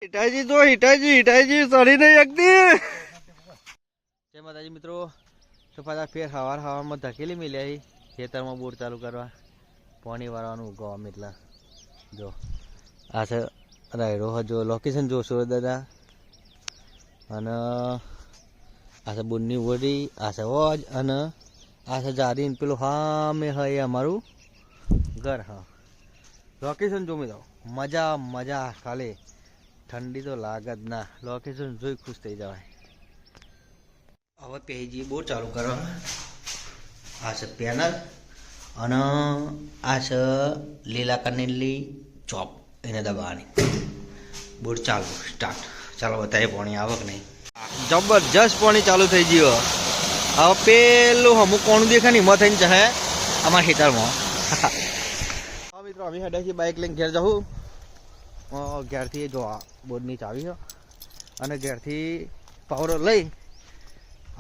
હિટાજી જો હિટાજી સડી નહીં શકતી. જય માતાજી મિત્રો, તો પાછા ફેર હવારમાં ધકેલી મિલ્યા ખેતરમાં બોર ચાલુ કરવા પાણી વાળવાનું ગોમ એટલે જો આ છે રાયડો જો લોકેશન જોશો દાદા. અને આ છે બોરની ઓરી, આ છે વોજ અને આ છે જારીન પેલું હા મેં હા અમારું ઘર. હા લોકેશન જો મિત્રો મજા ખાલી ઠંડી તો લાગે જ ના. લોકેશન જોઈ ખુશ થઈ જવાય. હવે પેજી બોર ચાલુ કરવા. આ છે પેનલ અને આ છે લીલા કનેલી ચોપ એને દબાવવાની. બોર ચાલુ સ્ટાર્ટ. ચાલો બતાવીએ પાણી આવક નહીં. જબરજસ્ત પાણી ચાલુ થઈ ગયું. હવે પેલું અમુક કોણું દેખાય ને એમાં થઈને જશે અમારા ખેતરમાં. હા મિત્રો, અમે હેડે છીએ બાઇક લઈને ઘેર જવું. ઘેરથી જો આ બોર્ડની ચાવી છે અને ઘેરથી પાવરો લઈ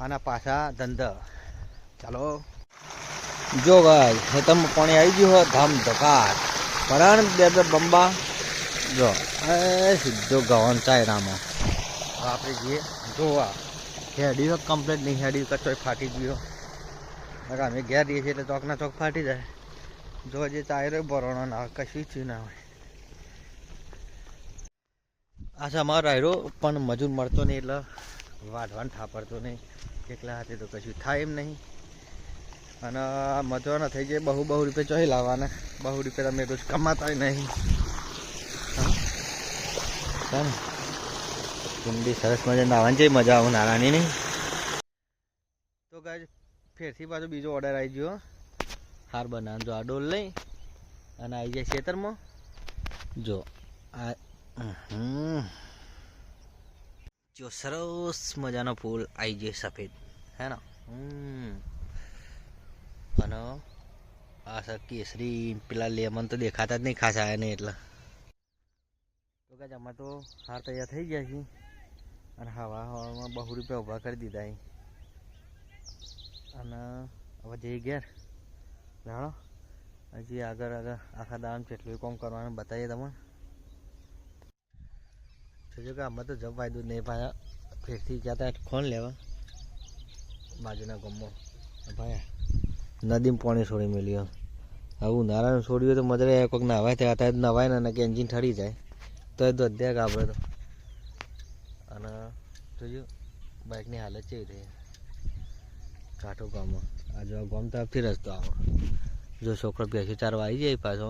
અને પાછા ધંધા. ચાલો જો ગાય ખેતરમાં પાણી આવી ગયું હોય ધામ ધકાર પણ બે બંબા જો સીધો ગવાન ચાયરામાં આપણે જઈએ જોવા. હેડી તો કમ્પ્લીટ નહીં હેડી કચોય ફાટી ગયો. અમે ઘેર રહીએ છીએ એટલે ચોકના ચોક ફાટી જાય. જો જે ચાયરો ભરવાનો ના કશું થયું ના હોય. આ છે અમારો રાયરો પણ મજૂર મળતો નહીં એટલે વાઢવાન થાપડતો નહીં. એકલા હાથે તો કશું થાય એમ નહીં. અને મજૂરના થઈ જાય બહુ રૂપિયા ચોહી લાવવાના. બહુ રૂપિયા તમે રોજ કમાતા નહીં. કુંડી સરસ મજા નાવાની જઈ મજા આવું નારાની નહીં. તો ગાય ફેરથી પાછો બીજો ઓર્ડર આવી ગયો. હાર બનાવ જો આ ડોલ લઈ અને આવી જાય ખેતરમાં. જો આ જો સરસ મજાનો ફૂલ આવી જાય સફેદ હે ને. અને આ સર કેસરી પેલા લેમન તો દેખાતા જ નહીં ખાસ આવ્યા નહીં એટલે. તો કે આમાં તો હાર તૈયાર થઈ ગયા છે અને હવામાં બહુ રૂપિયા ઊભા કરી દીધા. અને હવે જઈ ઘેર જાણો હજી આગળ આખા દામ કેટલું કામ કરવાનું બતાવીએ તમને. જોજો કે આમાં તો જબ વાયદો નહીં પાછા ફેરથી જતા ખોન લેવા બાજુના ગામમાં. ભાઈ નદીમાં પાણી છોડી મેલ્યું. હવે ઉનાળાનું છોડ્યું તો મજા કોઈક નવાય ત્યાં હતા નવાય ને કે એન્જિન ઠરી જાય તો એ દોધ્યા કે આપણે તો. અને જોજો બાઇકની હાલત કેવી થઈ કાંઠો ગામમાં. આ જો ગામ તરફથી રસ્તો આવો. જો છોકરો બેસી ચારવા આવી જાય પાછો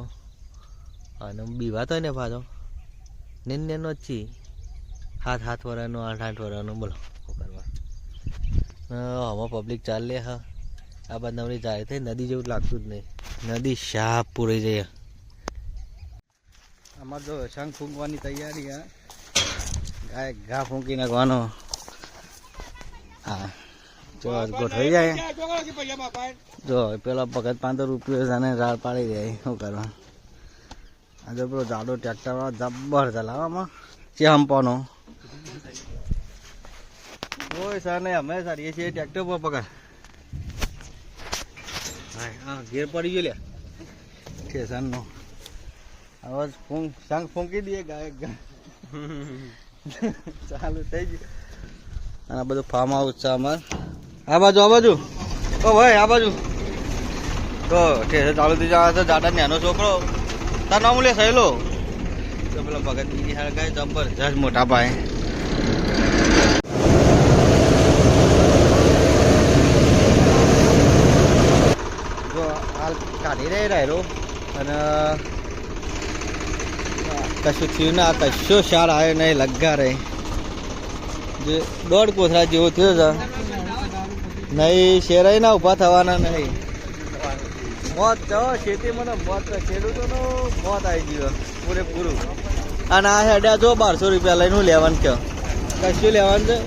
અને બીવાતો હોય ને પાછો નેનો જ છી 7 વર્ષનો 8 વર્ષનો બોલો શું કરવા. આમાં પબ્લિક ચાલે હા આ બાદ નવરી જાય થઈ નદી જેવું લાગતું જ નહીં. નદી સાફ પૂરી જાય. આમાં જો શંખ ફૂંકવાની તૈયારી. હા ગાય ઘા ફૂંકી નાખવાનો. હા જો ગોઠવાઈ જાય. જો પેલા ભગત 500 રૂપિયા જાને રાડ પાડી જાય શું કરવા. આજે પેલો જાડો ટ્રેક્ટર વાળો જબ્બર ચલાવવામાં છે હંપાનો. કોઈ સર નહીં અમે સારીએ છીએ ટ્રેક્ટર પર પકડ. હા ઘેર પડી ગયો લે સ્ટેશનનો. હવે શંખ ફૂંકી દઈએ ગાયક ચાલુ થઈ ગયું. અને બધું ફાર્મ હાઉસ છે અમારે આ બાજુ ઓ ભાઈ આ બાજુ તો સ્ટેશન ચાલુ થઈ જાય તો જાડા નાનો છોકરો તાર નામ લે સહેલો તો પેલા ભગત બીજી હાલ ગાય જબરજસ્ત મોટા ભાઈ. જો હાલ કાઢી રહી રહ્યો અને કશું થયું ના કશો શાર આવ્યો નહીં લગ્ગા રહે. જે 1.5 કોથળા જેવો થયો છે નહીં. શેરાઈ ના ઊભા થવાના નહીં. મોત તો ખેતીમાં મોત ખેડૂતોનો મોત આવી ગયો પૂરેપૂરું. અને આ હેડ્યા જો 1200 રૂપિયા લઈને હું લેવાનું કહો કશું લેવાનું છે.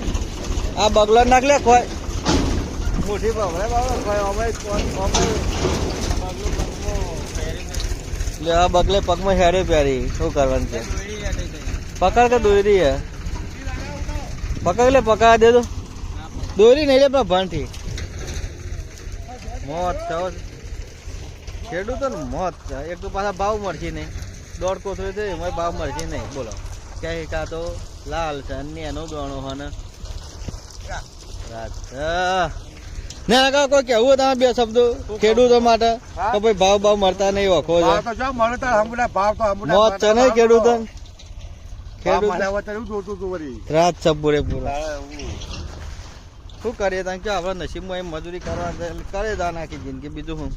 આ બગલો નાખ લે ખોય મોટી પકડે ખોય લે આ બગલે પગમાં હેડે પ્યારી શું કરવાનું છે. પકડ કે દોરી હે પકડ લે પકડા દે તો દોરી નહીં લે પણ ભણથી મોત ખેડૂતો ને મોત. એક તો પાછા ભાવ મળશે નહીં. 1.5 કોથળી છે એમાં ભાવ મળશે નહીં બોલો. કે કા તો લાલ છે ને એનો દોણો હે ને રાત ને આગળ કોઈ કેવું તમે બે શબ્દો ખેડૂતો માટે તો ભાઈ ભાવ મળતા નહીં વખો છે મોત છે નહીં ખેડૂતો રાત છે પૂરેપૂરો શું કરીએ તમે કે આપણા નસીબમાં એમ મજૂરી કરવા કરે દા નાખી જિંદગી બીજું હું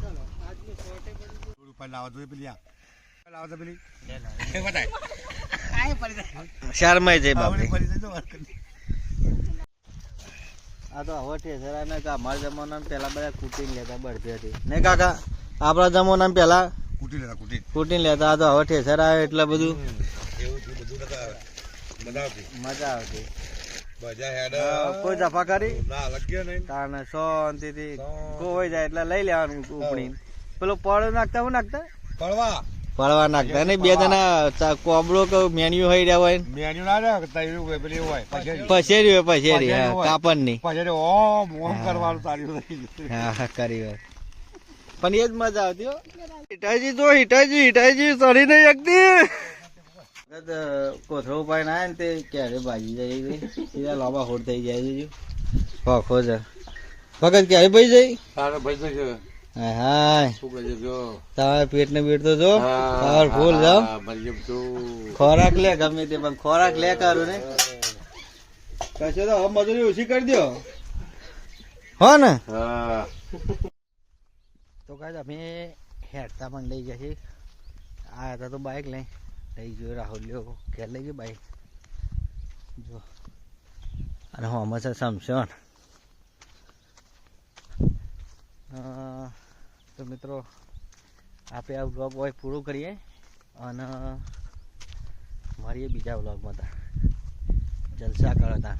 શરમાઈ જાય બાપરે આ તો હવે ઠેસરા ને અમારા જમાનામાં પેલા બધા કૂટીને લેતા બળતી હતી ને કાકા આપણા જમાનામાં પેલા કૂટીને લેતા આ તો હવે ઠેસરા આવે એટલે બધું મજા આવતી કોઈ જફા કરી તાને શાંતિથી કોઈ જાય એટલે લઈ લેવાનું ઉપડી પેલો પડ નાખતા હું નાખતા પડવા નાખતા નહીં બે જણા કોબળો મેન્યુ હોય રહ્યા હોય પછેરી હોય પછેરી કાપડ ની હા કરી હોય પણ એ જ મજા આવતી હો હિટાજી તો હિટાજી સડી નહીં શકતી કોથળો ઉપાય ના ને તે ક્યારે ભાજી જાય સીધા લોબા હોડ થઈ જાય છે ખોખો છે વખત ક્યારે ભાઈ જાય હા તમારે પેટ ને પેટ તો જો પાવરફુલ જાઓ ખોરાક લે ગમે તે પણ ખોરાક લે કરું ને કશે તો હવે મજૂરી ઓછી કરી દો હો ને તો કાંઈ અમે હેડતા પણ લઈ ગયા છીએ આ હતા તો બાઇક લઈ ગયો રાહુલ લ્યો ઘેર લઈ ગયો બાઇક જો અને હું અમે છે સમસણ તો મિત્રો આપણે આ વ્લોગ હોય પૂરું કરીએ અને મળીએ બીજા વ્લોગમાં જલસા કરો તા